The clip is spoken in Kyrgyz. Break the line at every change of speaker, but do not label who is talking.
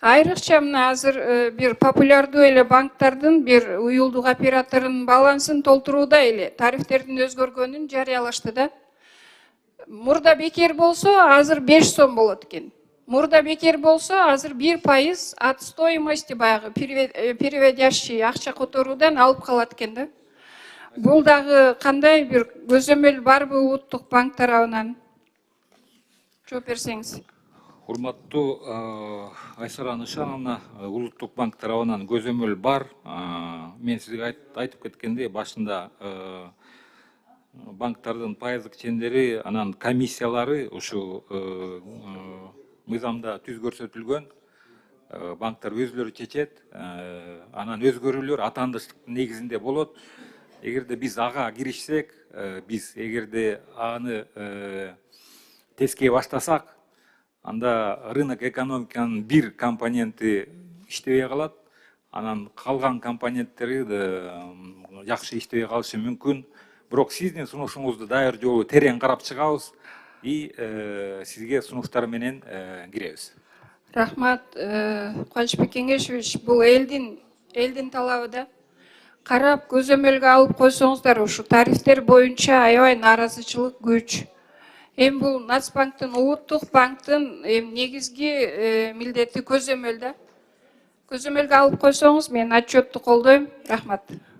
Айрыкча мына азыр бир популярдуу эле банктардын бир уюлдук операторунун балансын толтурууда эле тарифтердин өзгөргөнүн жарыялашты да. Мурда бекер болсо азыр 5 сом болот экен. Мурда бекер болсо азыр 1% от стоимости баягы переводящий акча которуудан алып калат экен да. Бул дагы кандай бир көзөмөл барбы улуттук банк тарабынан? Жооп берсеңиз.
Урматтуу Айсара Нышановна, улуттук банк тарабынан көзөмөл бар. Мен сизге айтып кеткендей, башында банктардын пайыздык чендери, анан комиссиялары ушул мыйзамда түз көрсөтүлгөн. Банктар өзлөрү чечет, анан өзгөрүүлөр атаандыштыктын негизинде болот. Эгерде биз ага киришсек, биз эгерде аны тескей баштасак, анда рынок экономиканын бир компоненти иштебей калат, анан калган компоненттери жакшы иштебей калышы мүмкүн. Бирок сиздин сунушуңузду дайыр жолу терең карап чыгабыз и сизге сунуштар менен киребиз.
Рахмат, Кубанычбек Кеңешевич, бул элдин талабы да. Карап көзөмөлгө алып койсоңуздар, ушу тарифтер боюнча аябай нааразычылык күч. Эми бул Нацбанктын, улуттук банктын негизги милдети көзөмөл да. Көзөмөлгө алып койсоңуз мен отчетту колдойм. Рахмат.